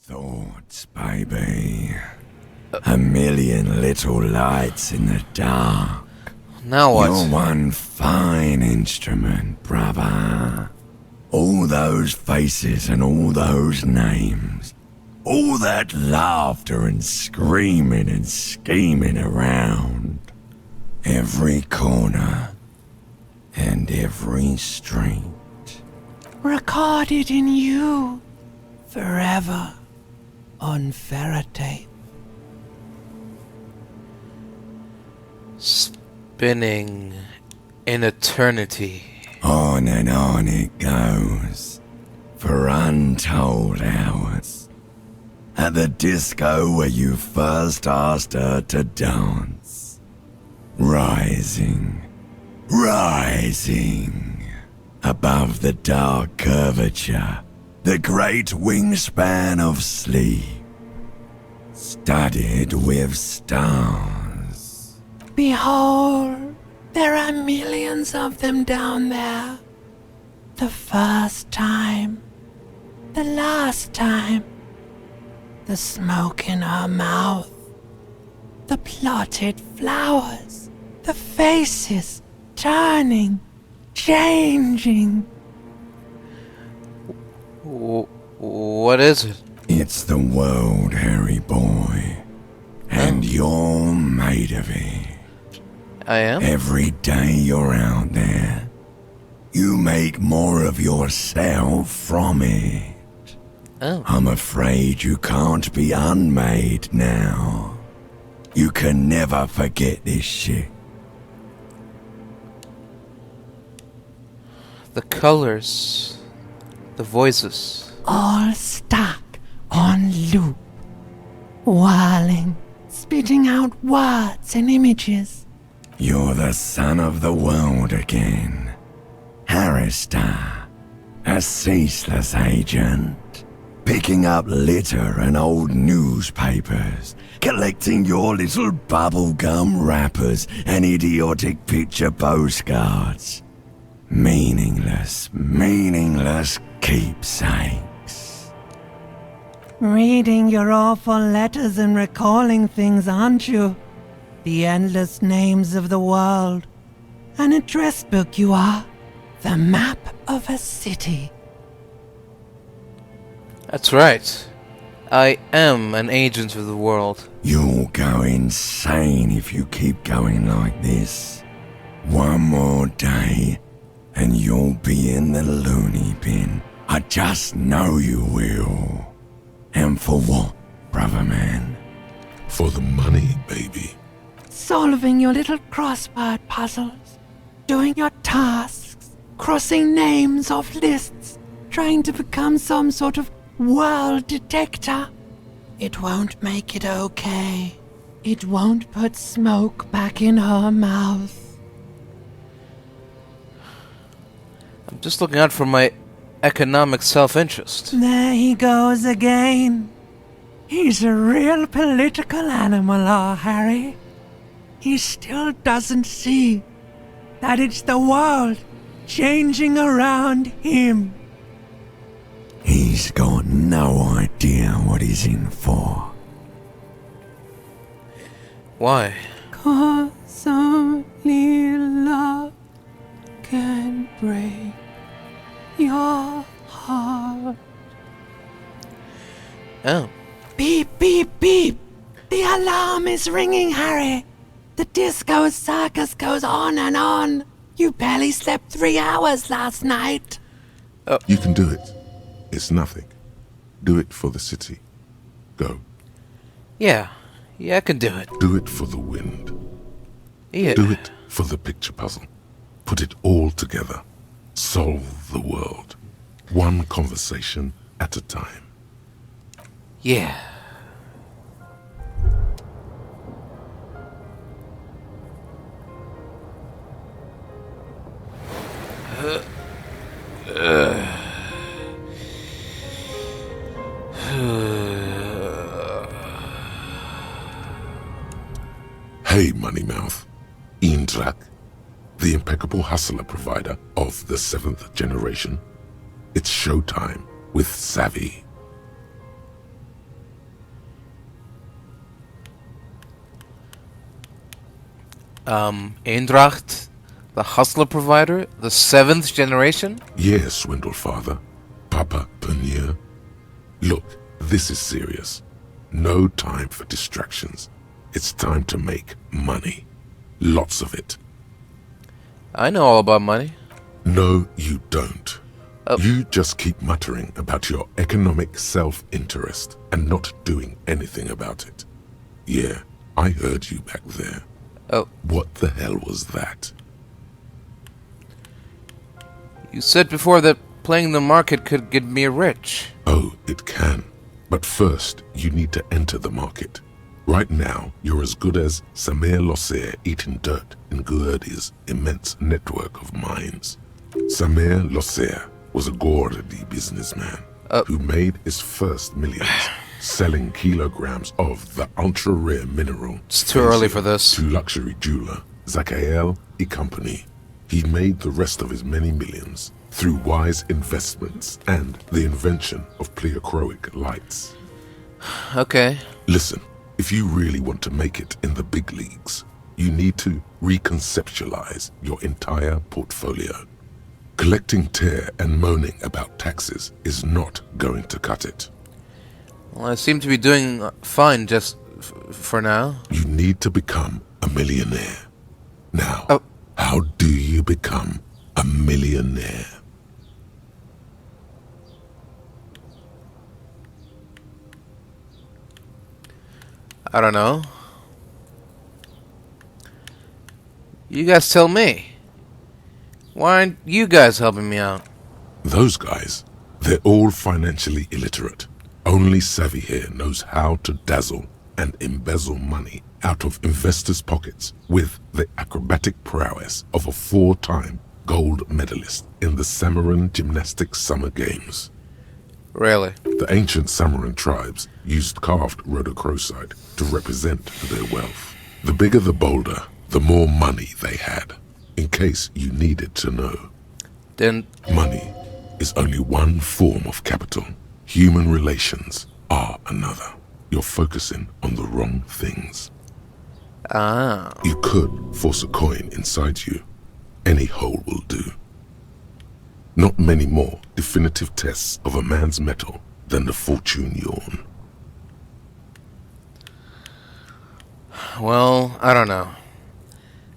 thoughts, baby. A million little lights in the dark. Now what? You're one fine instrument, brother. All those faces and all those names. All that laughter and screaming and scheming around. Every corner and every street. Recorded in you forever on ferrotape. Spinning in eternity. On and on it goes, for untold hours. At the disco where you first asked her to dance. Rising, rising, above the dark curvature, the great wingspan of sleep, studded with stars. Behold, there are millions of them down there. The first time, the last time, the smoke in her mouth, the plotted flowers, the faces turning, changing. What is it? It's the world, Harry boy, and you're made of it. I am? Every day you're out there, you make more of yourself from it. Oh. I'm afraid you can't be unmade now. You can never forget this shit. The colors, the voices. All stuck on loop, whirling, spitting out words and images. You're the son of the world again. Harrister, a ceaseless agent. Picking up litter and old newspapers. Collecting your little bubblegum wrappers and idiotic picture postcards. Meaningless, meaningless keepsakes. Reading your awful letters and recalling things, aren't you? The endless names of the world. An address book you are. The map of a city. That's right. I am an agent of the world. You'll go insane if you keep going like this. One more day, and you'll be in the loony bin. I just know you will. And for what, brother man? For the money, baby. Solving your little crossword puzzles. Doing your tasks. Crossing names off lists. Trying to become some sort of world detector. It won't make it okay. It won't put smoke back in her mouth. I'm just looking out for my economic self-interest. There he goes again. He's a real political animal, our Harry. He still doesn't see that it's the world changing around him. He's got no idea what he's in for. Why? 'Cause only love can break your heart. Oh. Beep, beep, beep. The alarm is ringing, Harry. The disco circus goes on and on. You barely slept 3 hours last night. You can do it. It's nothing. Do it for the city. Go. Yeah, I can do it. Do it for the wind. Yeah. Do it for the picture puzzle. Put it all together. Solve the world. One conversation at a time. Yeah. Hey, Moneymouth. Indrak, the impeccable hustler provider of the 7th generation. It's showtime with Savvy. Eindracht, the hustler provider, the 7th generation? Yes, Swindle Father. Papa Penier. Look, this is serious. No time for distractions. It's time to make money. Lots of it. I know all about money. No, you don't. Oh. You just keep muttering about your economic self-interest and not doing anything about it. Yeah, I heard you back there. Oh. What the hell was that? You said before that playing the market could get me rich. Oh, it can. But first, you need to enter the market. Right now, you're as good as Samir Losser eating dirt in Guerdi's immense network of mines. Samir Losser was a Gordy businessman who made his first millions selling kilograms of the ultra-rare mineral. It's too early for this. To luxury jeweler Zakael E. Company. He made the rest of his many millions through wise investments and the invention of pleochroic lights. Okay. Listen, if you really want to make it in the big leagues, you need to reconceptualize your entire portfolio. Collecting tear and moaning about taxes is not going to cut it. Well, I seem to be doing fine just for now. You need to become a millionaire. Now, how do you become a millionaire? I don't know. You guys tell me. Why aren't you guys helping me out? Those guys, they're all financially illiterate. Only Savvy here knows how to dazzle and embezzle money out of investors' pockets with the acrobatic prowess of a 4-time gold medalist in the Samaran Gymnastics Summer Games. Really? The ancient Samaran tribes used carved rhodochrosite to represent their wealth. The bigger the boulder, the more money they had, in case you needed to know. Then Money is only one form of capital. Human relations are another. You're focusing on the wrong things. You could force a coin inside you. Any hole will do. Not many more definitive tests of a man's mettle than the fortune yawn. Well, I don't know.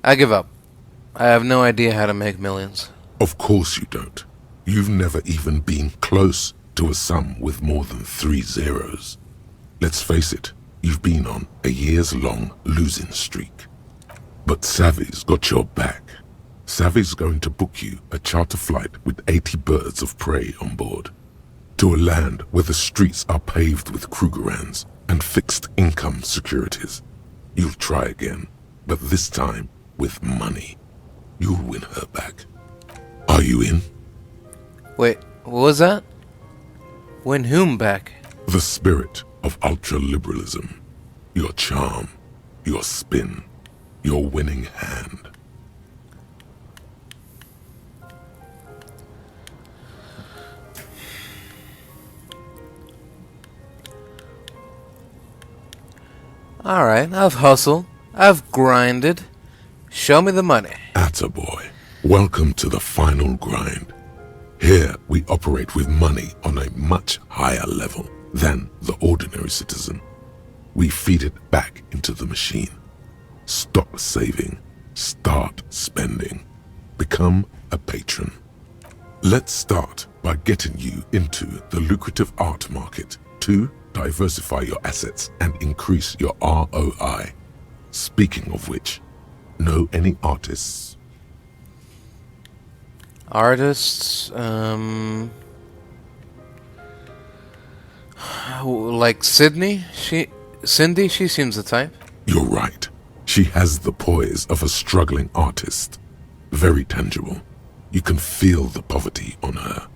I give up. I have no idea how to make millions. Of course you don't. You've never even been close to a sum with more than 3 zeros. Let's face it, you've been on a years-long losing streak. But Savvy's got your back. Savvy's going to book you a charter flight with 80 birds of prey on board. To a land where the streets are paved with Krugerrands and fixed income securities. You'll try again, but this time with money. You'll win her back. Are you in? Wait, what was that? Win whom back? The spirit of ultra-liberalism. Your charm, your spin, your winning hand. Alright, I've hustled. I've grinded. Show me the money. Attaboy. Welcome to the final grind. Here we operate with money on a much higher level than the ordinary citizen. We feed it back into the machine. Stop saving. Start spending. Become a patron. Let's start by getting you into the lucrative art market to diversify your assets and increase your ROI. Speaking of which, know any artists? Artists, like Cindy, she seems the type. You're right. She has the poise of a struggling artist. Very tangible. You can feel the poverty on her.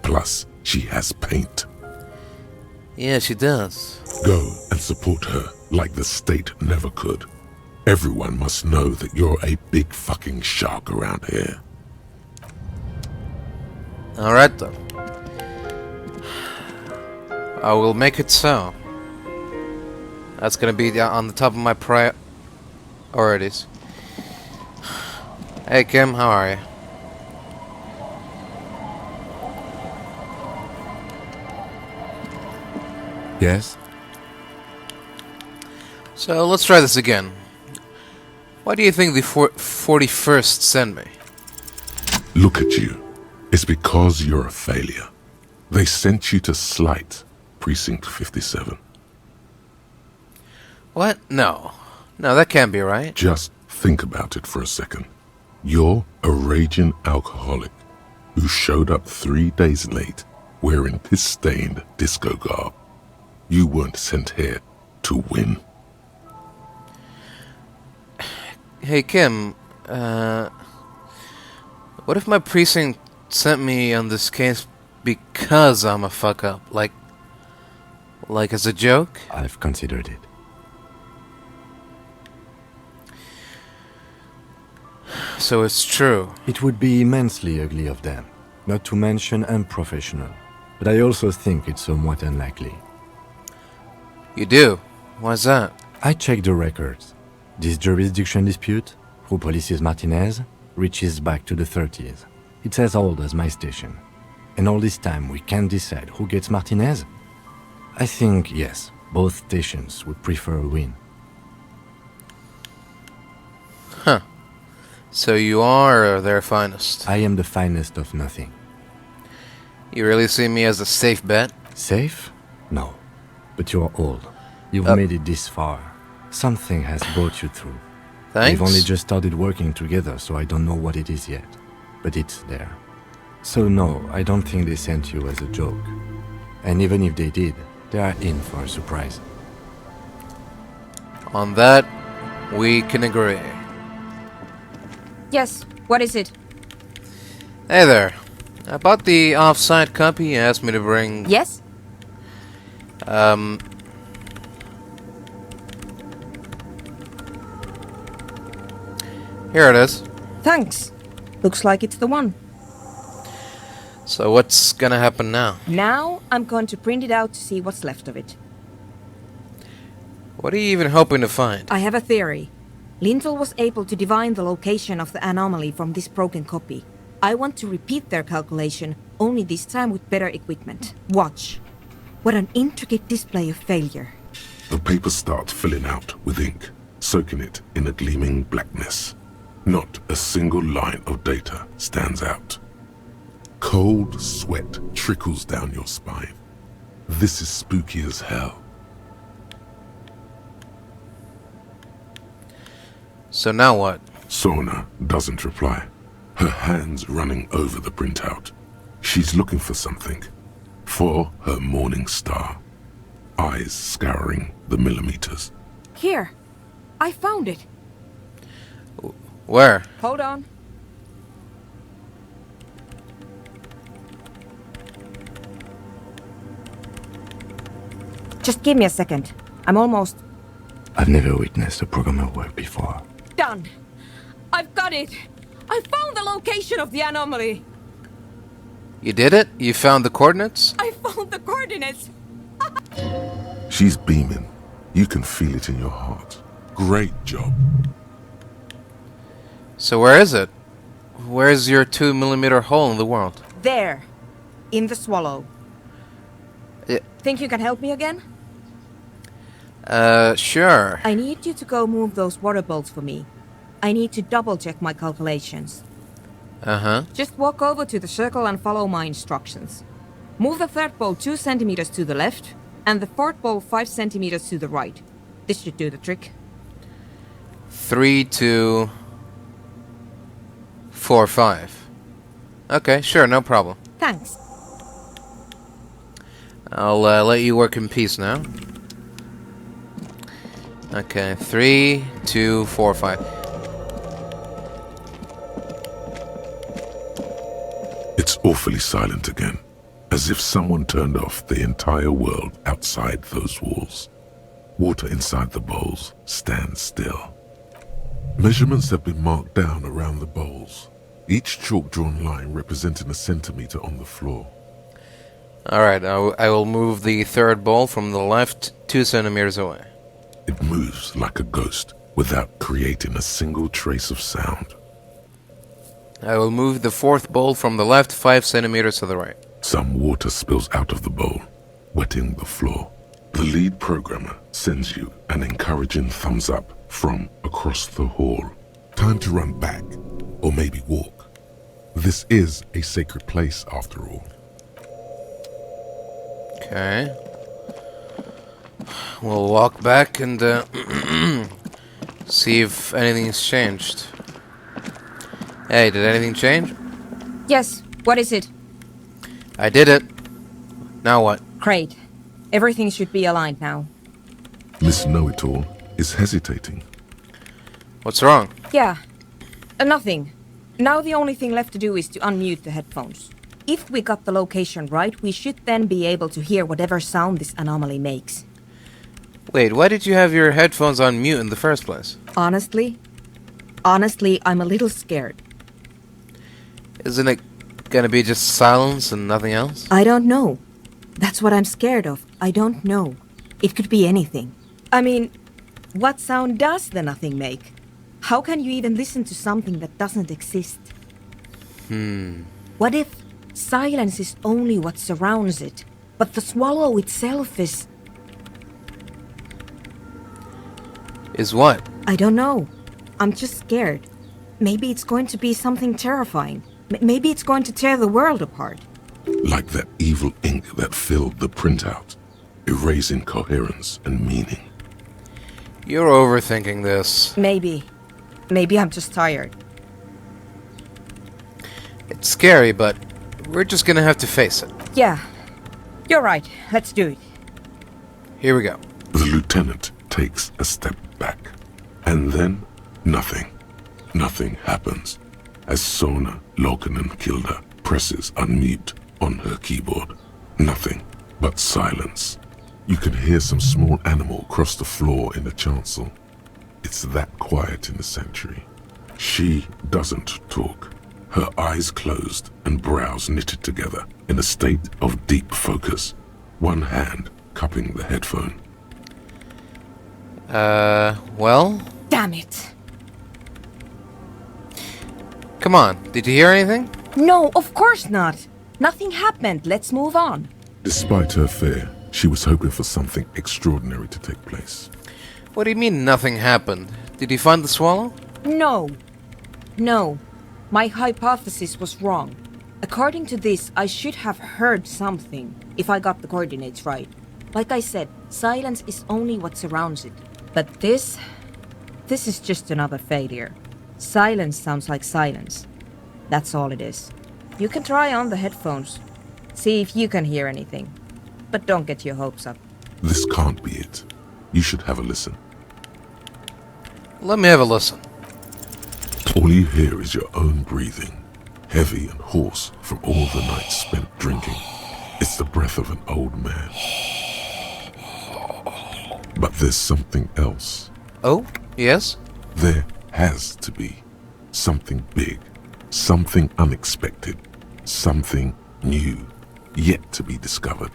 Plus, she has paint. Yeah, she does. Go and support her like the state never could. Everyone must know that you're a big fucking shark around here. Alright then. I will make it so. That's gonna be on the top of my priorities. Hey Kim, how are you? Yes? So let's try this again. Why do you think the 41st sent me? Look at you. It's because you're a failure. They sent you to slight Precinct 57. What? No. No, that can't be right. Just think about it for a second. You're a raging alcoholic who showed up 3 days late wearing piss-stained disco garb. You weren't sent here to win. Hey Kim, what if my precinct sent me on this case because I'm a fuck up? Like as a joke? I've considered it. So it's true. It would be immensely ugly of them, not to mention unprofessional. But I also think it's somewhat unlikely. You do? Why's that? I checked the records. This jurisdiction dispute, who polices Martinez, reaches back to the 30s. It's as old as my station. And all this time we can't decide who gets Martinez? I think, yes, both stations would prefer a win. Huh. So you are their finest. I am the finest of nothing. You really see me as a safe bet? Safe? No. But you're old. You've made it this far. Something has brought you through. Thanks. We've only just started working together, so I don't know what it is yet. But it's there. So no, I don't think they sent you as a joke. And even if they did, they are in for a surprise. On that, we can agree. Yes, what is it? Hey there. I bought the off-site copy you asked me to bring. Yes? Here it is. Thanks. Looks like it's the one. So what's gonna happen now? Now I'm going to print it out to see what's left of it. What are you even hoping to find? I have a theory. Lintel was able to divine the location of the anomaly from this broken copy. I want to repeat their calculation, only this time with better equipment. Watch. What an intricate display of failure. The paper starts filling out with ink, soaking it in a gleaming blackness. Not a single line of data stands out. Cold sweat trickles down your spine. This is spooky as hell. So now what? Sona doesn't reply, her hands running over the printout. She's looking for something. For her morning star. Eyes scouring the millimeters. Here. I found it. Where? Hold on. Just give me a second. I'm almost I've never witnessed a programmer work before. done. I've got it. I found the location of the anomaly. You did it? You found the coordinates? I found the coordinates. She's beaming. You can feel it in your heart. Great job. So where is it? Where's your 2mm hole in the world? There. In the swallow. Yeah. Think you can help me again? Sure. I need you to go move those water bolts for me. I need to double check my calculations. Uh-huh. Just walk over to the circle and follow my instructions. Move the third bolt 2 centimeters to the left, and the fourth bolt 5 centimeters to the right. This should do the trick. 3, 2, 4, 5. Okay, sure, no problem. Thanks. I'll let you work in peace now. Okay, 3, 2, 4, 5. It's awfully silent again, as if someone turned off the entire world outside those walls. Water inside the bowls stands still. Measurements have been marked down around the bowls, each chalk-drawn line representing a centimeter on the floor. Alright, I will move the third bowl from the left 2 centimeters away. It moves like a ghost without creating a single trace of sound. I will move the fourth bowl from the left 5 centimeters to the right. Some water spills out of the bowl, wetting the floor. The lead programmer sends you an encouraging thumbs up from across the hall. Time to run back, or maybe walk. This is a sacred place, after all. Okay. We'll walk back and see if anything's changed. Hey, did anything change? Yes, what is it? I did it. Now what? Great. Everything should be aligned now. Miss Know-It-All is hesitating. What's wrong? Yeah. Nothing. Now the only thing left to do is to unmute the headphones. If we got the location right, we should then be able to hear whatever sound this anomaly makes. Wait, why did you have your headphones on mute in the first place? Honestly, I'm a little scared. Isn't it gonna be just silence and nothing else? I don't know. That's what I'm scared of. I don't know. It could be anything. I mean, what sound does the nothing make? How can you even listen to something that doesn't exist? What if silence is only what surrounds it, but the swallow itself is... Is what? I don't know. I'm just scared. Maybe it's going to be something terrifying. Maybe it's going to tear the world apart. Like that evil ink that filled the printout, erasing coherence and meaning. You're overthinking this. Maybe. Maybe I'm just tired. It's scary, but we're just gonna have to face it. Yeah. You're right. Let's do it. Here we go. The lieutenant takes a step back, and then nothing. Nothing happens as Sona Lokanen-Kilda presses unmute on her keyboard. Nothing but silence. You can hear some small animal cross the floor in the chancel. It's that quiet in the sanctuary. She doesn't talk. Her eyes closed and brows knitted together in a state of deep focus, one hand cupping the headphone. Well? Damn it. Come on, did you hear anything? No, of course not. Nothing happened. Let's move on. Despite her fear, she was hoping for something extraordinary to take place. What do you mean nothing happened? Did you find the swallow? No. No. My hypothesis was wrong. According to this, I should have heard something, if I got the coordinates right. Like I said, silence is only what surrounds it. But this is just another failure. Silence sounds like silence. That's all it is. You can try on the headphones. See if you can hear anything. But don't get your hopes up. This can't be it. You should have a listen. Let me have a listen. All you hear is your own breathing, heavy and hoarse from all the nights spent drinking. It's the breath of an old man. But there's something else. Oh, yes? There has to be something big, something unexpected, something new, yet to be discovered.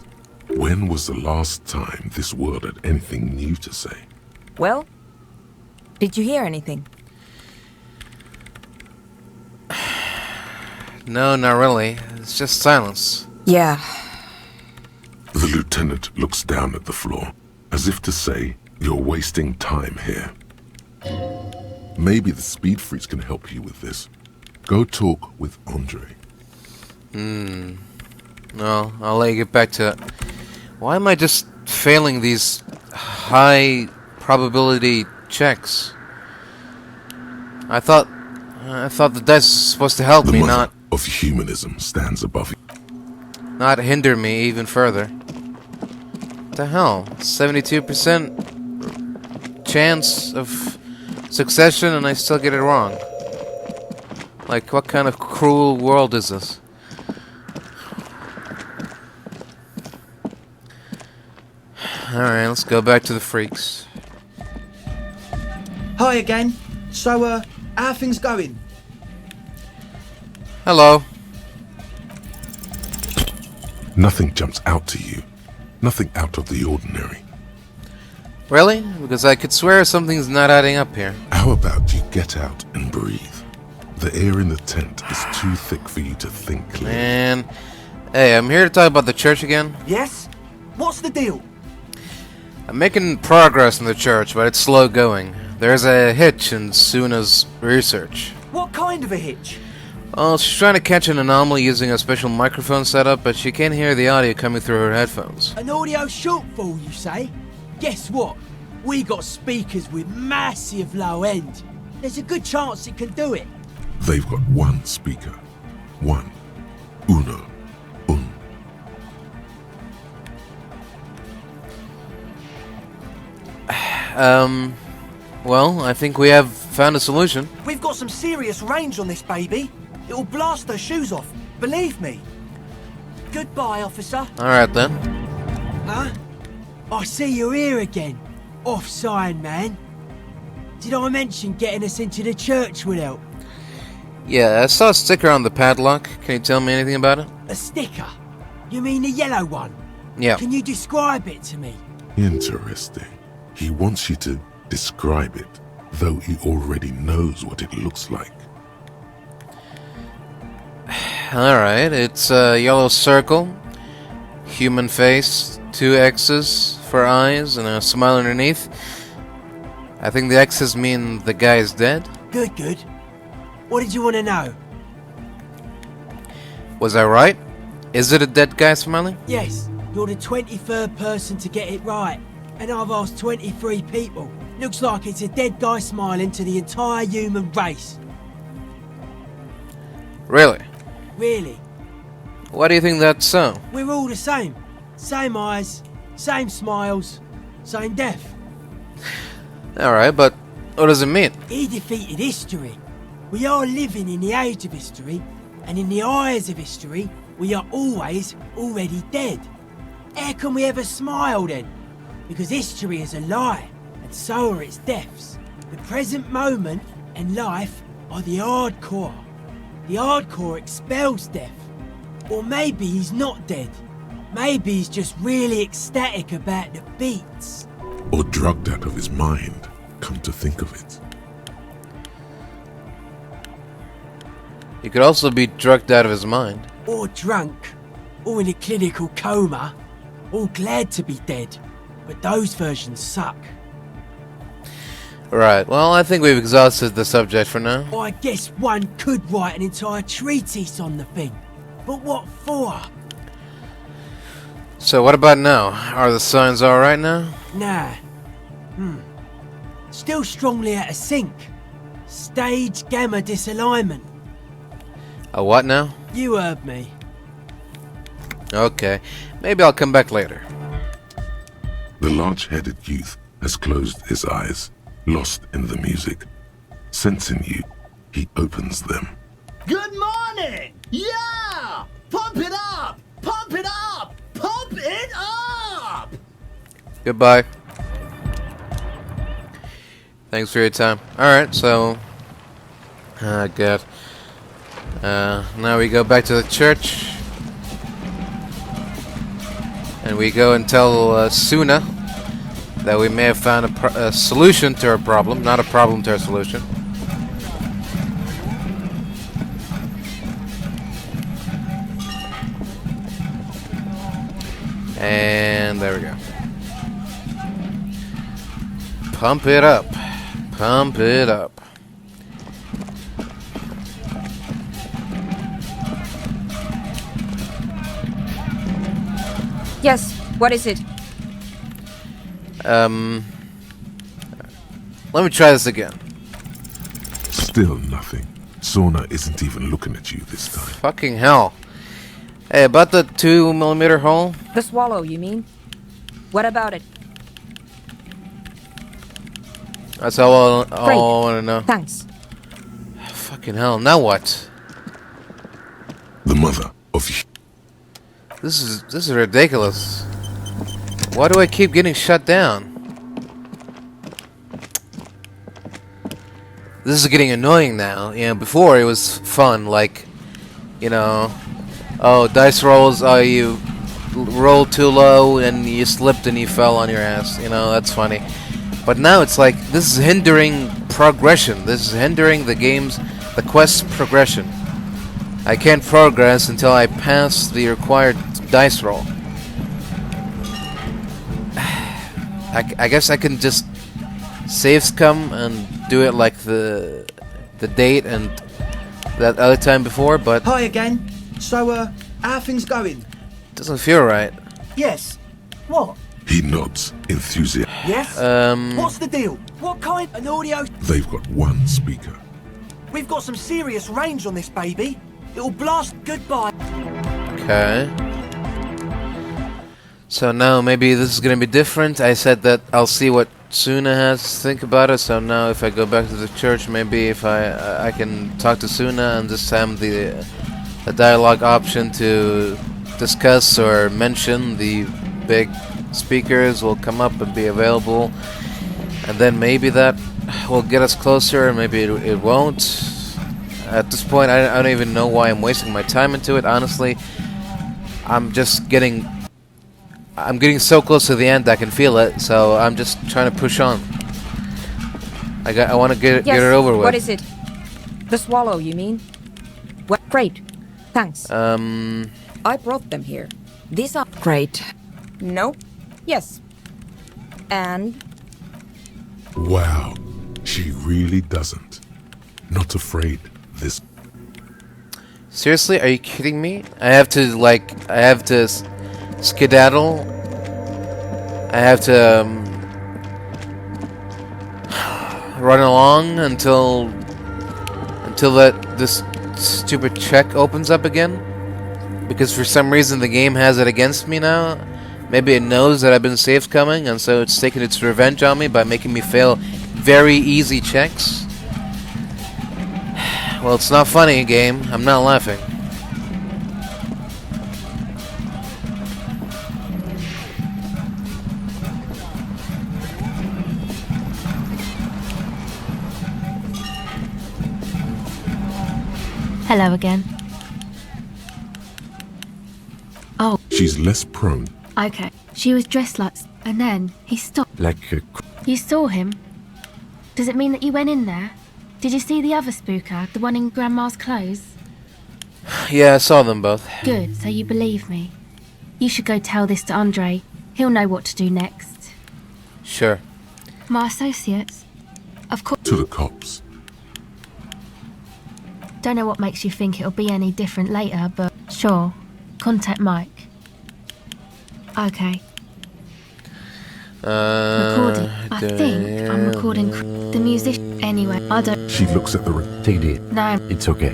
When was the last time this world had anything new to say? Well, did you hear anything? No, not really. It's just silence. Yeah. The lieutenant looks down at the floor, as if to say, you're wasting time here. Maybe the speed freaks can help you with this. Go talk with Andre. No, I'll let you get back to it. Why am I just failing these high probability checks? I thought the dice was supposed to help The me, mother not of humanism stands above you. not hinder me even further. What the hell? 72% chance of succession and I still get it wrong. Like, what kind of cruel world is this? Alright, let's go back to the freaks. Hi again. So, how are things going? Hello. Nothing jumps out to you. Nothing out of the ordinary. Really? Because I could swear something's not adding up here. How about you get out and breathe? The air in the tent is too thick for you to think clearly. Man. Hey, I'm here to talk about the church again. Yes? What's the deal? I'm making progress in the church, but it's slow going. There's a hitch in Suna's research. What kind of a hitch? Well, she's trying to catch an anomaly using a special microphone setup, but she can't hear the audio coming through her headphones. An audio shortfall, you say? Guess what? We got speakers with massive low end. There's a good chance it can do it. They've got one speaker. One. Uno. Un. Well, I think we have found a solution. We've got some serious range on this baby. It'll blast her shoes off, believe me. Goodbye, officer. Alright then. Huh? I see you're here again. Off-sign, man. Did I mention getting us into the church would help? Yeah, I saw a sticker on the padlock. Can you tell me anything about it? A sticker? You mean the yellow one? Yeah. Can you describe it to me? Interesting. He wants you to describe it, though he already knows what it looks like. Alright, it's a yellow circle, human face, 2 X's for eyes, and a smile underneath. I think the X's mean the guy is dead. Good, good. What did you want to know? Was I right? Is it a dead guy smiling? Yes, you're the 23rd person to get it right. And I've asked 23 people. Looks like it's a dead guy smiling to the entire human race. Really? Really. Why do you think that's so? We're all the same. Same eyes, same smiles, same death. Alright, but what does it mean? He defeated history. We are living in the age of history, and in the eyes of history, we are always already dead. How can we ever smile then? Because history is a lie, and so are its deaths. The present moment and life are the hardcore. The hardcore expels death. Or maybe he's not dead. Maybe he's just really ecstatic about the beats. Or drugged out of his mind, come to think of it. He could also be drugged out of his mind. Or drunk. Or in a clinical coma. Or glad to be dead. But those versions suck. Right, well, I think we've exhausted the subject for now. I guess one could write an entire treatise on the thing. But what for? So what about now? Are the signs alright now? Nah. Still strongly out of sync. Stage gamma disalignment. A what now? You heard me. Okay, maybe I'll come back later. The large-headed youth has closed his eyes, lost in the music. Sensing you, he opens them. Good morning! Yeah! Pump it up! Pump it up! Pump it up! Goodbye. Thanks for your time. Alright, so... God. Now we go back to the church. And we go and tell Suna that we may have found a solution to our problem. Not a problem to our solution. And there we go. Pump it up. Pump it up. Yes, what is it? Let me try this again. Still nothing. Sona isn't even looking at you this time. Fucking hell. Hey, about the 2mm hole? The swallow, you mean? What about it? That's all I Great. want to know. Thanks. Fucking hell, now what? The mother of you. This is ridiculous. Why do I keep getting shut down? This is getting annoying now. You know, before it was fun, like, you know, oh, dice rolls, oh, you rolled too low and you slipped and you fell on your ass. You know, that's funny. But now it's like, this is hindering progression. This is hindering the game's the quest progression. I can't progress until I pass the required dice roll. I guess I can just save scum and do it like the date and that other time before, but Hi again. So, how things going? doesn't feel right. Yes. What? He nods, enthusiastic. Yes? What's the deal? What kind? An audio? They've got one speaker. We've got some serious range on this baby. It'll blast. Goodbye. Okay. So now maybe this is gonna be different. I said that I'll see what Suna has to think about it. So now if I go back to the church, maybe if I can talk to Suna and this time the dialogue option to discuss or mention the big speakers will come up and be available, and then maybe that will get us closer. Maybe it won't. At this point, I don't even know why I'm wasting my time into it. Honestly, I'm getting so close to the end I can feel it. So I'm just trying to push on. I want to get it over with. What is it? The swallow, you mean? Well, great. Thanks. I brought them here. These are great. No. Yes. And Wow, she really doesn't. Not afraid this. Seriously, are you kidding me? I have to skedaddle. I have to run along until this stupid check opens up again. Because for some reason the game has it against me now. Maybe it knows that I've been safe coming, and so it's taking its revenge on me by making me fail very easy checks. Well, it's not funny, game. I'm not laughing. Hello again. Oh, She's less prone. okay. She was dressed like... And then he stopped. Like a You saw him? Does it mean that you went in there? Did you see the other spooker, the one in Grandma's clothes? Yeah, I saw them both. Good, so you believe me. You should go tell this to Andre. He'll know what to do next. Sure. My associates? Of course. To the cops. Don't know what makes you think it'll be any different later, but sure. Contact Mike. Okay. Recording. I think I'm recording the music. Anyway, I don't. She looks at the take it. No, It's okay.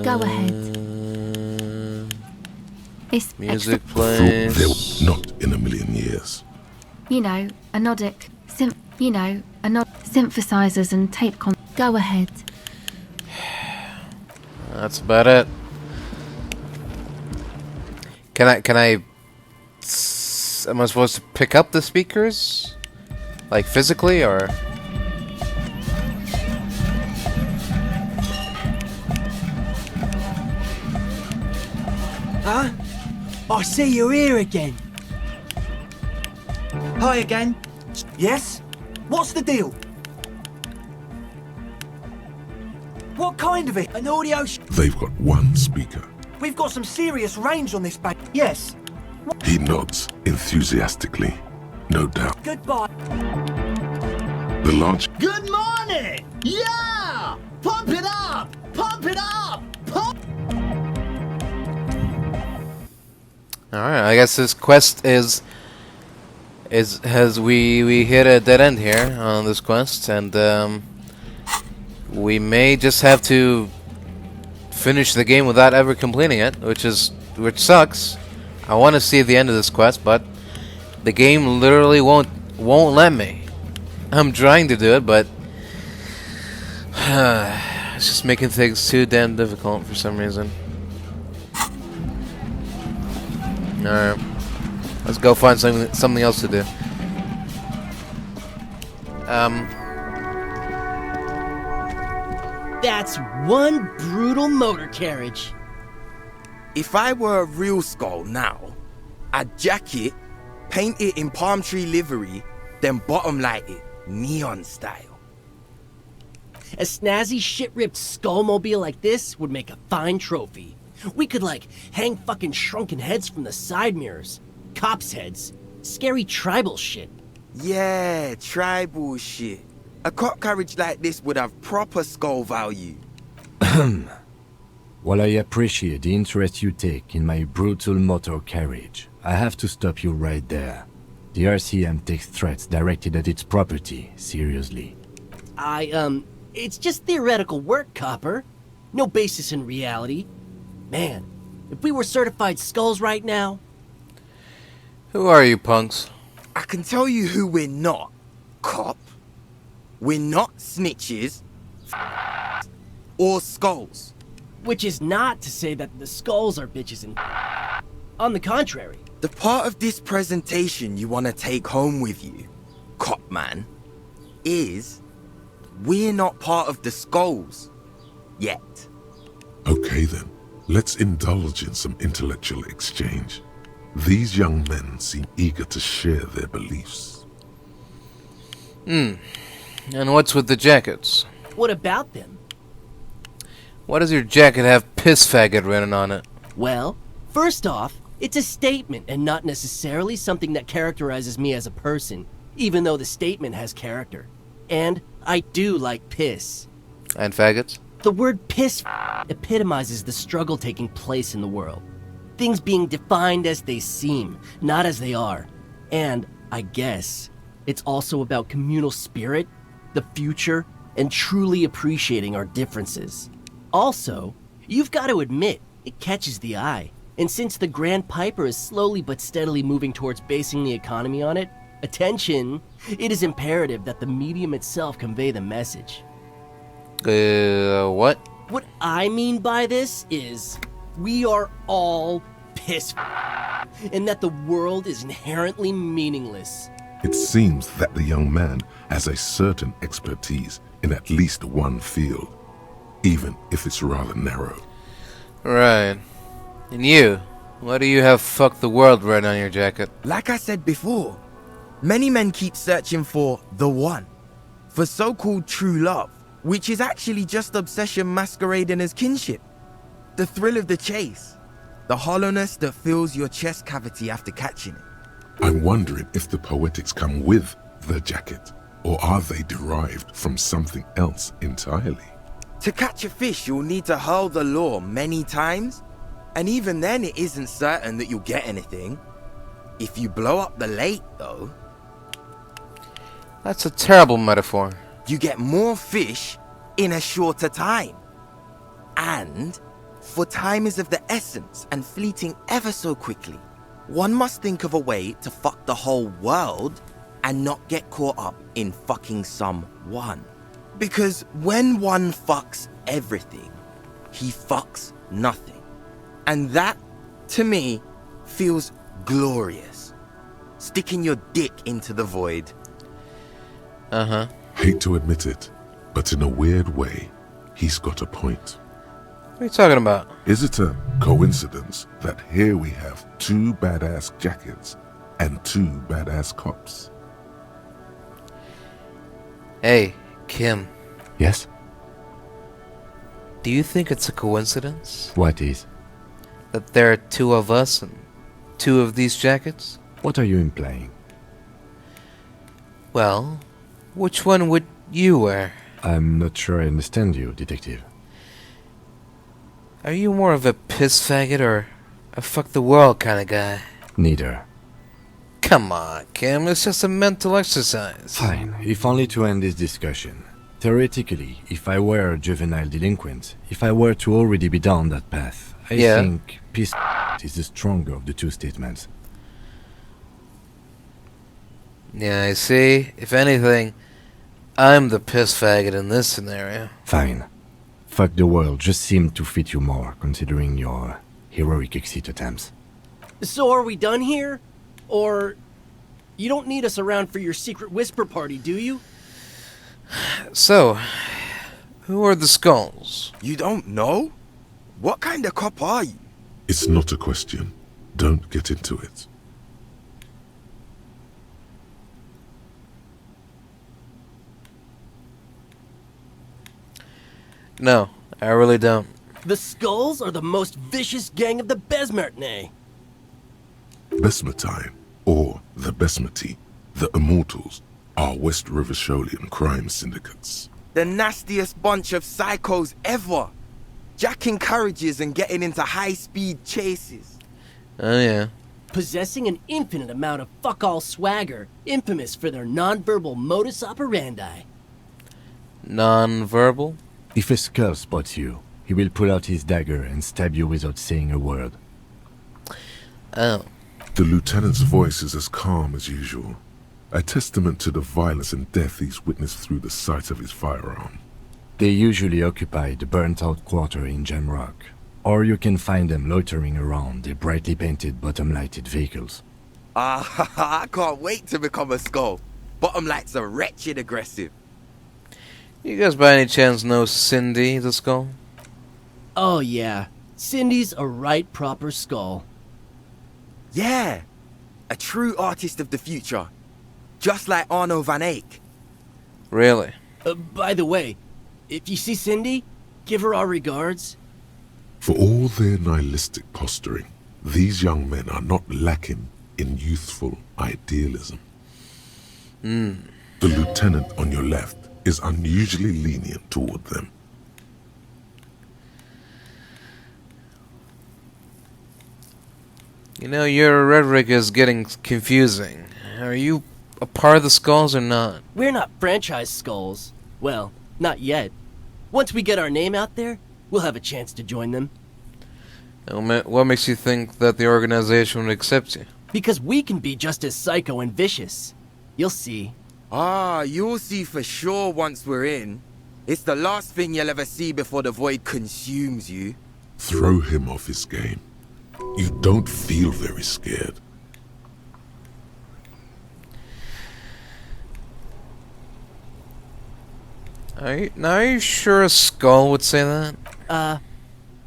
go ahead. It's Music extra, thought plays. they were not in a million years. anodic, synthesizers and tape Go ahead. That's about it. Can I am I supposed to pick up the speakers? Like physically, or? Huh? I see you're here again. Hi again. Yes? What's the deal? What kind of it? An audio They've got one speaker. We've got some serious range on this baby. Yes. He nods enthusiastically. No doubt. Goodbye. The large Good morning! Yeah! Pump it up! Pump it up! Pump! Alright, I guess this quest has we hit a dead end here on this quest, and we may just have to finish the game without ever completing it, which sucks. I want to see the end of this quest, but the game literally won't let me. I'm trying to do it, but it's just making things too damn difficult for some reason. Alright. Let's go find something else to do. That's one brutal motor carriage. If I were a real skull now, I'd jack it, paint it in palm tree livery, then bottom light it, neon style. A snazzy shit-ripped skullmobile like this would make a fine trophy. We could, like, hang fucking shrunken heads from the side mirrors. Cops' heads. Scary tribal shit. Yeah, tribal shit. A cop carriage like this would have proper skull value. While I appreciate the interest you take in my brutal motor carriage, I have to stop you right there. The RCM takes threats directed at its property seriously. It's just theoretical work, Copper. No basis in reality. Man, if we were certified skulls right now... Who are you, punks? I can tell you who we're not, cop. We're not snitches or skulls. Which is not to say that the skulls are bitches and... On the contrary. The part of this presentation you want to take home with you, cop man, is we're not part of the skulls yet. Okay then, let's indulge in some intellectual exchange. These young men seem eager to share their beliefs. And what's with the jackets? What about them? Why does your jacket have piss faggot written on it? Well, first off, it's a statement and not necessarily something that characterizes me as a person, even though the statement has character. And I do like piss. And faggots? The word piss epitomizes the struggle taking place in the world. Things being defined as they seem, not as they are. And, I guess, it's also about communal spirit, the future, and truly appreciating our differences. Also, you've got to admit, it catches the eye. And since the Grand Piper is slowly but steadily moving towards basing the economy on it, attention, it is imperative that the medium itself convey the message. What? What I mean by this is, we are all piss and that the world is inherently meaningless. It seems that the young man has a certain expertise in at least one field, even if it's rather narrow. Right. And you? Why do you have "fuck the world" written on your jacket? Like I said before, many men keep searching for the one, for so-called true love, which is actually just obsession masquerading as kinship. The thrill of the chase, the hollowness that fills your chest cavity after catching it. I'm wondering if the poetics come with the jacket, or are they derived from something else entirely? To catch a fish, you'll need to hurl the lure many times, and even then it isn't certain that you'll get anything. If you blow up the lake, though... That's a terrible metaphor. You get more fish in a shorter time. And, for time is of the essence and fleeting ever so quickly, one must think of a way to fuck the whole world and not get caught up in fucking someone. Because when one fucks everything, he fucks nothing. And that, to me, feels glorious. Sticking your dick into the void. Uh-huh. Hate to admit it, but in a weird way, he's got a point. What are you talking about? Is it a coincidence that here we have two badass jackets and two badass cops? Hey, Kim. Yes? Do you think it's a coincidence? What is? That there are two of us and two of these jackets? What are you implying? Well, which one would you wear? I'm not sure I understand you, detective. Are you more of a piss faggot or a fuck the world kind of guy? Neither. Come on, Kim, it's just a mental exercise. Fine, if only to end this discussion. Theoretically, if I were a juvenile delinquent, if I were to already be down that path, I think piss is the stronger of the two statements. Yeah, I see. If anything, I'm the piss faggot in this scenario. Fine. Fuck the world just seemed to fit you more, considering your heroic exit attempts. So are we done here? Or... you don't need us around for your secret whisper party, do you? So, who are the skulls? You don't know? What kind of cop are you? It's not a question. Don't get into it. No, I really don't. The Skulls are the most vicious gang of the Besmertne. Besmatine, or the Besmati, the Immortals, are West Rivisholian crime syndicates. The nastiest bunch of psychos ever. Jacking carriages and getting into high-speed chases. Oh yeah. Possessing an infinite amount of fuck-all swagger, infamous for their non-verbal modus operandi. Non-verbal? If a skull spots you, he will pull out his dagger and stab you without saying a word. Oh. The lieutenant's voice is as calm as usual, a testament to the violence and death he's witnessed through the sight of his firearm. They usually occupy the burnt-out quarter in Jamrock, or you can find them loitering around their brightly painted bottom-lighted vehicles. I can't wait to become a skull. Bottom lights are wretched aggressive. You guys by any chance know Cindy the Skull? Oh yeah, Cindy's a right proper skull. Yeah, a true artist of the future. Just like Arno van Eyck. Really? By the way, if you see Cindy, give her our regards. For all their nihilistic posturing, these young men are not lacking in youthful idealism. The lieutenant on your left is unusually lenient toward them. You know, your rhetoric is getting confusing. Are you a part of the Skulls or not? We're not franchise skulls. Well, not yet. Once we get our name out there, we'll have a chance to join them. What makes you think that the organization would accept you? Because we can be just as psycho and vicious. You'll see. You'll see for sure once we're in. It's the last thing you'll ever see before the void consumes you. Throw him off his game. You don't feel very scared. Are you sure a skull would say that?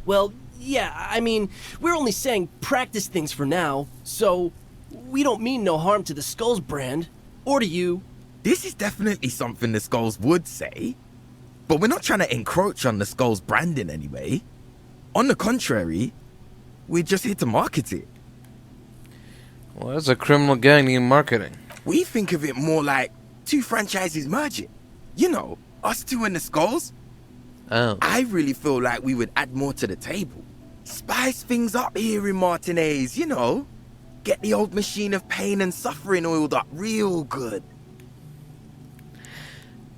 Well, yeah, I mean, we're only saying practice things for now, so we don't mean no harm to the Skulls brand, or to you. This is definitely something the Skulls would say. But we're not trying to encroach on the Skulls branding anyway. On the contrary, we're just here to market it. Well, that's a criminal gang in marketing. We think of it more like two franchises merging. You know, us two and the Skulls. Oh. I really feel like we would add more to the table. Spice things up here in Martinez, you know. Get the old machine of pain and suffering oiled up real good.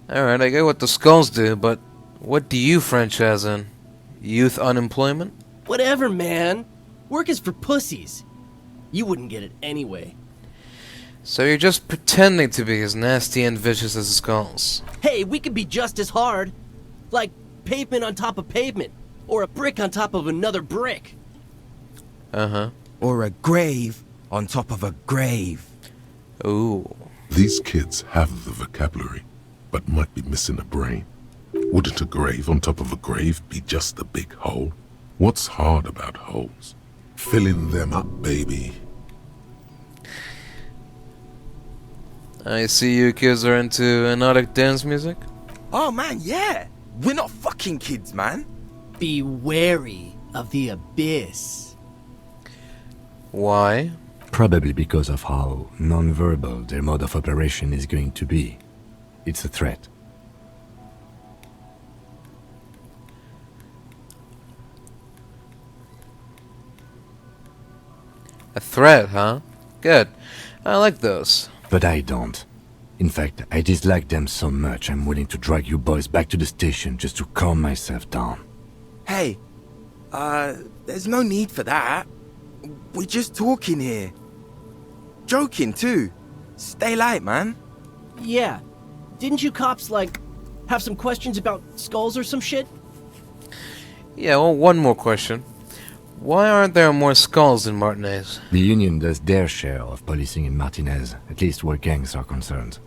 Alright, I get what the Skulls do, but what do you franchise in? Youth unemployment? Whatever, man. Work is for pussies. You wouldn't get it anyway. So you're just pretending to be as nasty and vicious as the Skulls. Hey, we could be just as hard. Like pavement on top of pavement. Or a brick on top of another brick. Uh-huh. Or a grave on top of a grave. Ooh. These kids have the vocabulary, but might be missing a brain. Wouldn't a grave on top of a grave be just a big hole? What's hard about holes? Filling them up, baby. I see you kids are into anodic dance music? Oh man, yeah. We're not fucking kids, man. Be wary of the abyss. Why? Probably because of how non-verbal their mode of operation is going to be. It's a threat. A threat, huh? Good. I like those. But I don't. In fact, I dislike them so much I'm willing to drag you boys back to the station just to calm myself down. Hey, there's no need for that. We're just talking here. Joking, too. Stay light, man. Yeah. Didn't you cops, like, have some questions about Skulls or some shit? Yeah, well, one more question. Why aren't there more Skulls in Martinez? The Union does their share of policing in Martinez, at least where gangs are concerned.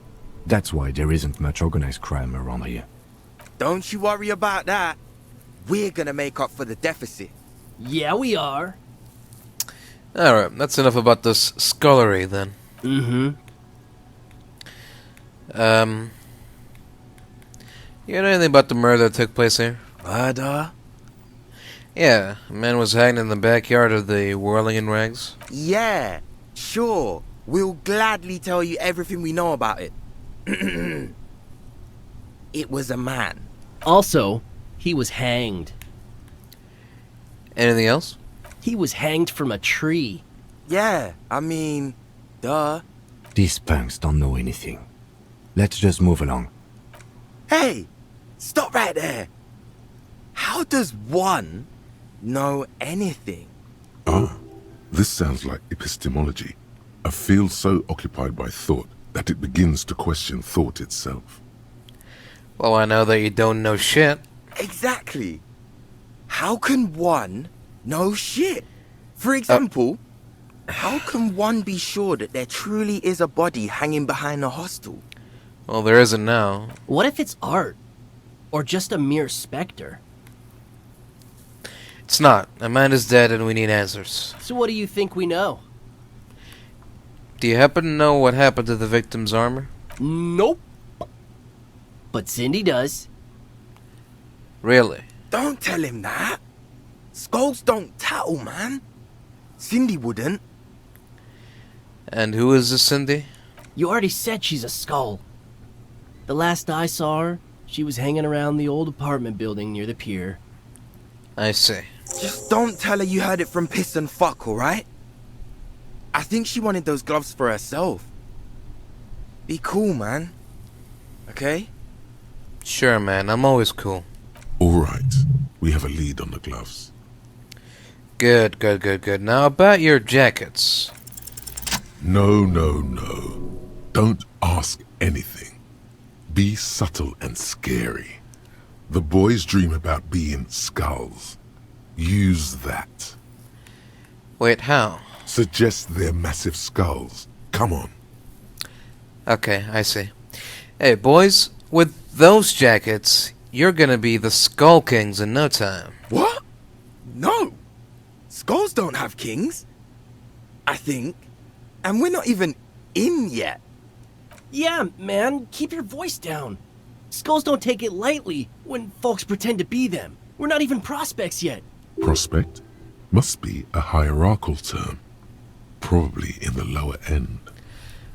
That's why there isn't much organized crime around here. Don't you worry about that. We're gonna make up for the deficit. Yeah, we are. Alright, that's enough about this scullery, then. Mm-hmm. You know anything about the murder that took place here? Murder? Yeah, a man was hanged in the backyard of the Whirling in Rags. Yeah, sure. We'll gladly tell you everything we know about it. It was a man. Also, he was hanged. Anything else? He was hanged from a tree. Yeah, I mean, duh. These punks don't know anything. Let's just move along. Hey, stop right there. How does one know anything? Ah, this sounds like epistemology. A field so occupied by thought that it begins to question thought itself. Well, I know that you don't know shit. Exactly. How can one know shit? For example, how can one be sure that there truly is a body hanging behind a hostel? Well, there isn't now. What if it's art? Or just a mere specter? It's not. A man is dead and we need answers. So what do you think we know? Do you happen to know what happened to the victim's armor? Nope. But Cindy does. Really? Don't tell him that. Skulls don't tattle, man. Cindy wouldn't. And who is this Cindy? You already said she's a skull. The last I saw her, she was hanging around the old apartment building near the pier. I see. Just don't tell her you heard it from Piss and Fuck, alright? I think she wanted those gloves for herself. Be cool, man. Okay? Sure, man. I'm always cool. All right, we have a lead on the gloves. Good, good, good, good. Now about your jackets. No, no, no. Don't ask anything. Be subtle and scary. The boys dream about being skulls. Use that. Wait, how? Suggest they're massive skulls. Come on. Okay, I see. Hey, boys, with those jackets, you're gonna be the Skull Kings in no time. What? No. Skulls don't have kings. I think. And we're not even in yet. Yeah, man, keep your voice down. Skulls don't take it lightly when folks pretend to be them. We're not even prospects yet. Prospect must be a hierarchical term. Probably in the lower end.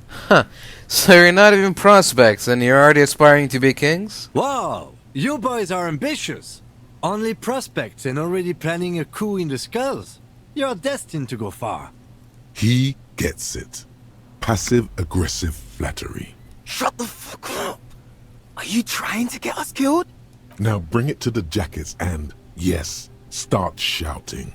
Huh. So you're not even prospects and you're already aspiring to be kings? Wow, you boys are ambitious. Only prospects and already planning a coup in the skulls. You're destined to go far. He gets it. Passive-aggressive flattery. Shut the fuck up. Are you trying to get us killed? Now bring it to the jackets and, yes, start shouting.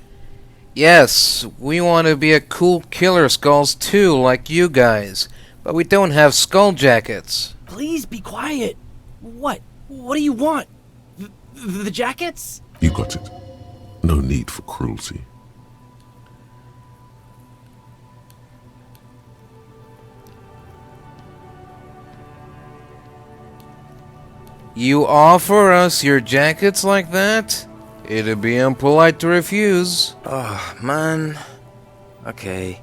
Yes, we want to be a cool killer skulls too, like you guys. But we don't have skull jackets. Please be quiet. What? What do you want? The jackets? You got it. No need for cruelty. You offer us your jackets like that? It'd be impolite to refuse. Oh, man. Okay.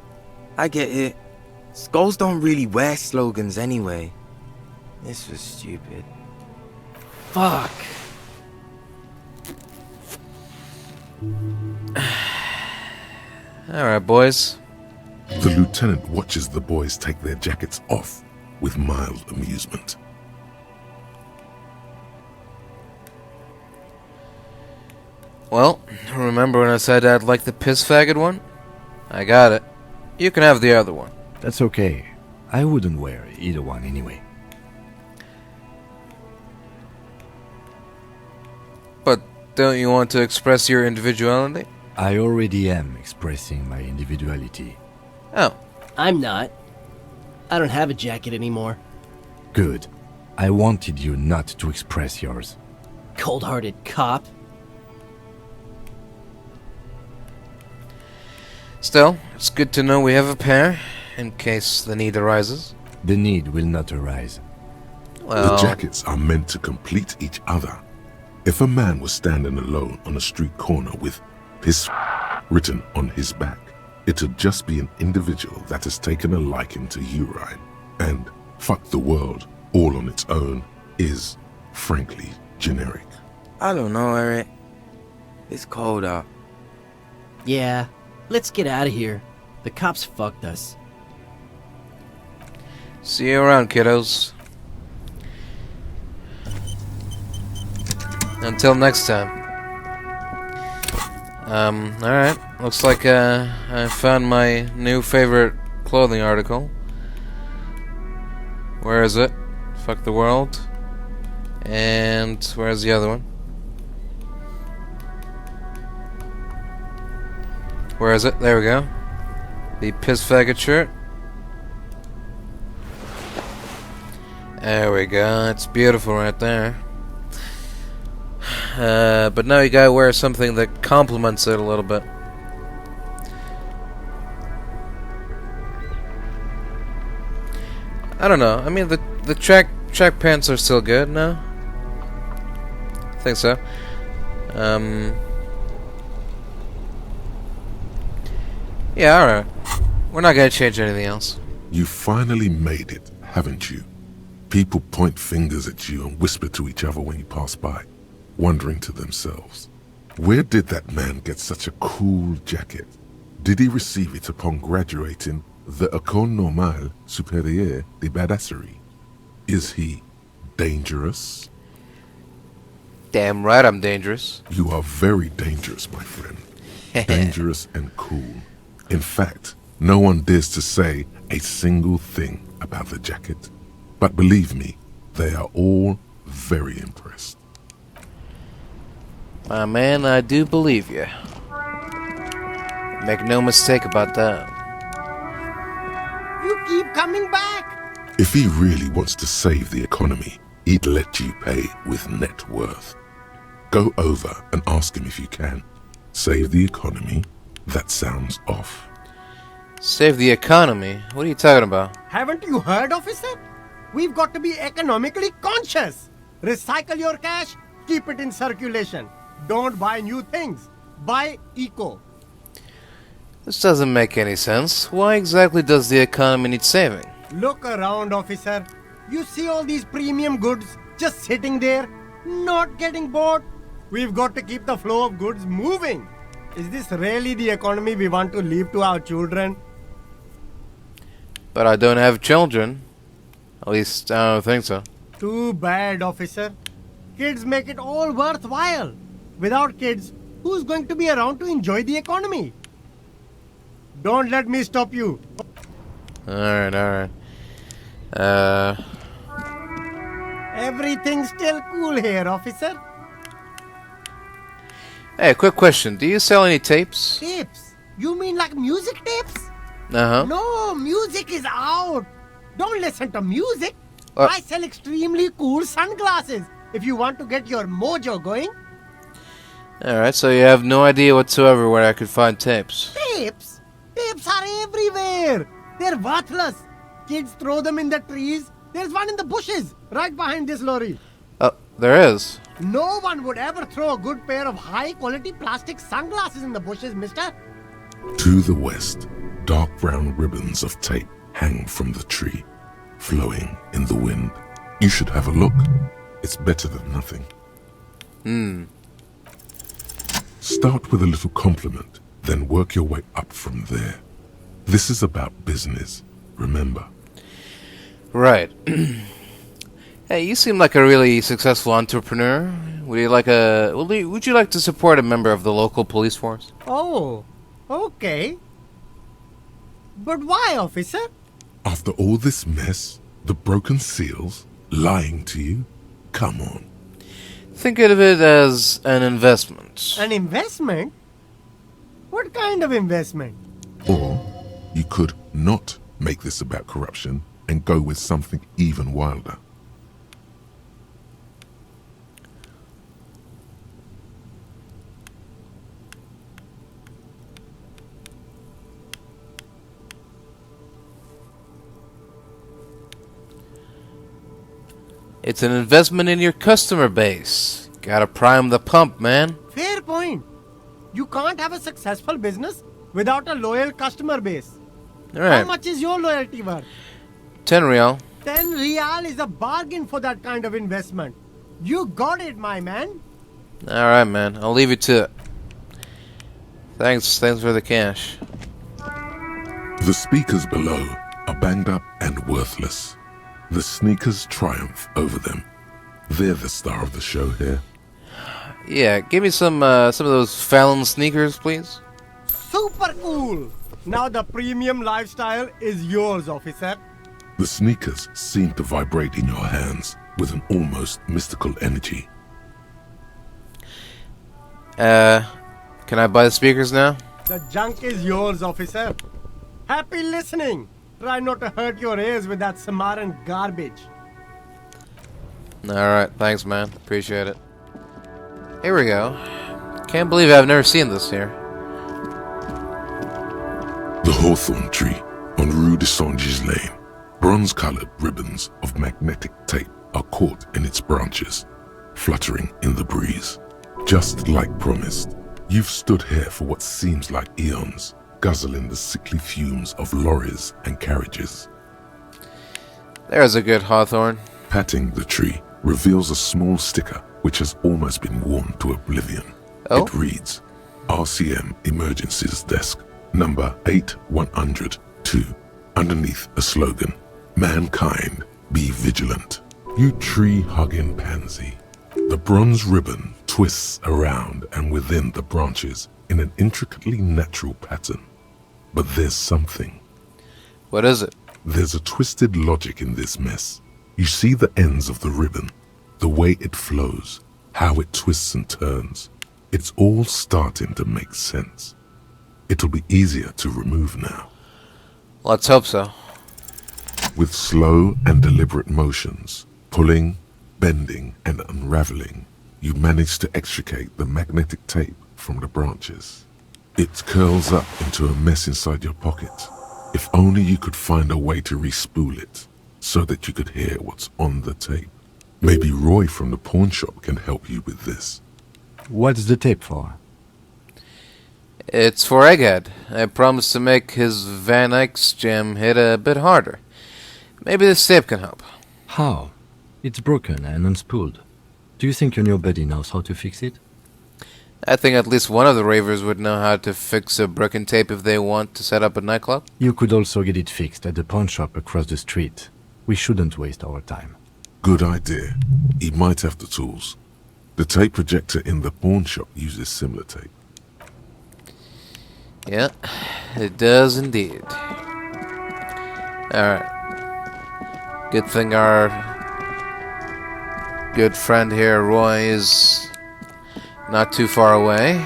I get it. Skulls don't really wear slogans anyway. This was stupid. Fuck. Alright, boys. The lieutenant watches the boys take their jackets off with mild amusement. Well, remember when I said I'd like the piss faggot one? I got it. You can have the other one. That's okay. I wouldn't wear either one anyway. But don't you want to express your individuality? I already am expressing my individuality. Oh. I'm not. I don't have a jacket anymore. Good. I wanted you not to express yours. Cold-hearted cop. Still, it's good to know we have a pair, in case the need arises. The need will not arise. Well, The jackets are meant to complete each other. If a man was standing alone on a street corner with Pissf written on his back, it'd just be an individual that has taken a liking to urine. And fuck the world all on its own is, frankly, generic. I don't know, Eric. It's cold out. Yeah, let's get out of here. The cops fucked us. See you around, kiddos. Until next time. Alright. Looks like I found my new favorite clothing article. Where is it? Fuck the world. And where's the other one? Where is it? There we go. The Pissf shirt. There we go. It's beautiful right there. But now you gotta wear something that complements it a little bit. I don't know. I mean, the track pants are still good. No, I think so. Yeah, alright. We're not gonna change anything else. You finally made it, haven't you? People point fingers at you and whisper to each other when you pass by, wondering to themselves, where did that man get such a cool jacket? Did he receive it upon graduating the École Normale Supérieure de Badasserie? Is he dangerous? Damn right I'm dangerous. You are very dangerous, my friend. Dangerous and cool. In fact, no one dares to say a single thing about the jacket. But believe me, they are all very impressed. My man, I do believe you. Make no mistake about that. You keep coming back. If he really wants to save the economy, he'd let you pay with net worth. Go over and ask him if you can. Save the economy? That sounds off. Save the economy? What are you talking about? Haven't you heard, officer? We've got to be economically conscious. Recycle your cash, keep it in circulation. Don't buy new things. Buy eco. This doesn't make any sense. Why exactly does the economy need saving? Look around, officer. You see all these premium goods just sitting there, not getting bought? We've got to keep the flow of goods moving. Is this really the economy we want to leave to our children? But I don't have children. At least, I don't think so. Too bad, officer. Kids make it all worthwhile. Without kids, who's going to be around to enjoy the economy? Don't let me stop you. Alright, alright. Everything's still cool here, officer. Hey, quick question. Do you sell any tapes? Tapes? You mean like music tapes? Uh-huh. No, music is out. Don't listen to music. Uh. I sell extremely cool sunglasses if you want to get your mojo going. Alright, so you have no idea whatsoever where I could find tapes. Tapes? Tapes are everywhere. They're worthless. Kids throw them in the trees. There's one in the bushes right behind this lorry. Oh, there is. No one would ever throw a good pair of high-quality plastic sunglasses in the bushes, mister. To the west, dark brown ribbons of tape hang from the tree, flowing in the wind. You should have a look. It's better than nothing. Start with a little compliment, then work your way up from there. This is about business, remember. Right. Hey, you seem like a really successful entrepreneur. Would you like to support a member of the local police force? Oh, okay. But why, officer? After all this mess, the broken seals, lying to you, come on. Think of it as an investment. An investment? What kind of investment? Or you could not make this about corruption and go with something even wilder. It's an investment in your customer base. Gotta prime the pump, man. Fair point. You can't have a successful business without a loyal customer base. How Alright. much is your loyalty worth? 10 real. 10 real is a bargain for that kind of investment. You got it, my man. Alright, man. I'll leave you to it. Thanks for the cash. The speakers below are banged up and worthless. The sneakers triumph over them. They're the star of the show here. Yeah, give me some of those Fallon sneakers, please. Super cool! Now the premium lifestyle is yours, officer. The sneakers seem to vibrate in your hands with an almost mystical energy. Can I buy the speakers now? The junk is yours, officer. Happy listening! Try not to hurt your ears with that Samaritan garbage. Alright, thanks, man. Appreciate it. Here we go. Can't believe I've never seen this here. The hawthorn tree on Rue de Saint-Gislain. Bronze-colored ribbons of magnetic tape are caught in its branches, fluttering in the breeze. Just like promised, you've stood here for what seems like eons, guzzling the sickly fumes of lorries and carriages. There's a good hawthorn. Patting the tree reveals a small sticker which has almost been worn to oblivion. Oh? It reads, RCM Emergencies Desk, number 8102, underneath a slogan, Mankind, be vigilant. You tree-hugging pansy. The bronze ribbon twists around and within the branches in an intricately natural pattern. But there's something. What is it? There's a twisted logic in this mess. You see the ends of the ribbon, the way it flows, how it twists and turns. It's all starting to make sense. It'll be easier to remove now. Let's hope so. With slow and deliberate motions, pulling, bending, and unraveling, you manage to extricate the magnetic tape from the branches. It curls up into a mess inside your pocket. If only you could find a way to re-spool it, so that you could hear what's on the tape. Maybe Roy from the pawn shop can help you with this. What's the tape for? It's for Egghead. I promised to make his Van Eyck's jam hit a bit harder. Maybe this tape can help. How? It's broken and unspooled. Do you think your new buddy knows how to fix it? I think at least one of the ravers would know how to fix a broken tape if they want to set up a nightclub. You could also get it fixed at the pawn shop across the street. We shouldn't waste our time. Good idea. He might have the tools. The tape projector in the pawn shop uses similar tape. Yeah, it does indeed. Alright. Good thing our good friend here, Roy, is not too far away.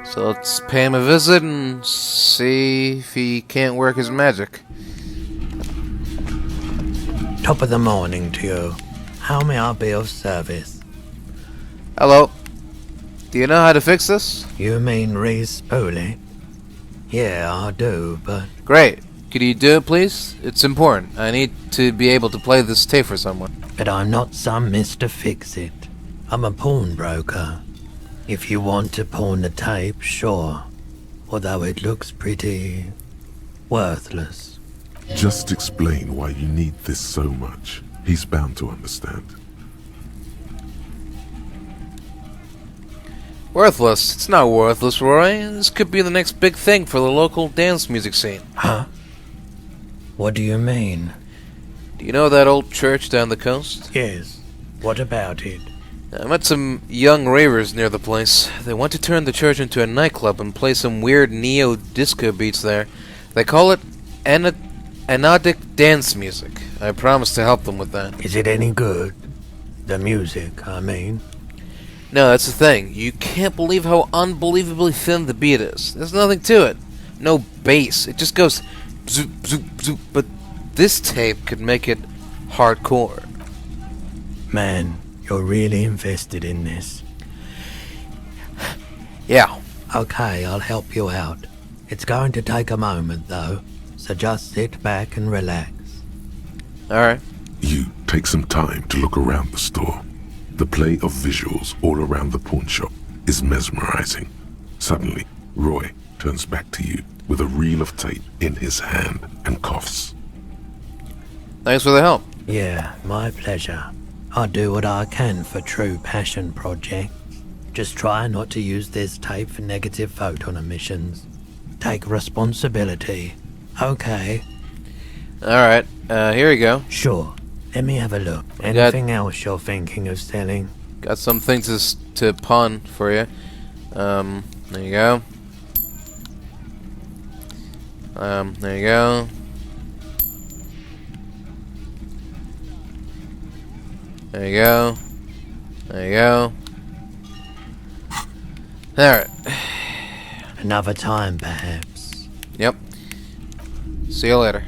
So let's pay him a visit and see if he can't work his magic. Top of the morning to you. How may I be of service? Hello. Do you know how to fix this? You mean re-spool it? Yeah, I do, but... Great. Could you do it, please? It's important. I need to be able to play this tape for someone. But I'm not some Mr. Fix-It. I'm a pawnbroker. If you want to pawn the tape, sure. Although it looks pretty... worthless. Just explain why you need this so much. He's bound to understand. Worthless? It's not worthless, Roy. This could be the next big thing for the local dance music scene. Huh? What do you mean? Do you know that old church down the coast? Yes. What about it? I met some young ravers near the place. They want to turn the church into a nightclub and play some weird neo-disco beats there. They call it anodic dance music. I promised to help them with that. Is it any good? The music, I mean. No, that's the thing. You can't believe how unbelievably thin the beat is. There's nothing to it. No bass. It just goes zoop, zoop, zoop. But this tape could make it hardcore. Man, you're really invested in this. Yeah. Okay, I'll help you out. It's going to take a moment, though, so just sit back and relax. Alright. You take some time to look around the store. The play of visuals all around the pawn shop is mesmerizing. Suddenly, Roy turns back to you with a reel of tape in his hand and coughs. Thanks for the help. Yeah, my pleasure. I do what I can for True Passion Project. Just try not to use this tape for negative photon emissions. Take responsibility. Okay. Alright, here we go. Sure. Let me have a look. Anything else you're thinking of selling? Got some things to pawn for you. There you go. There you go. There you go. There you go. Alright. Another time, perhaps. Yep. See you later.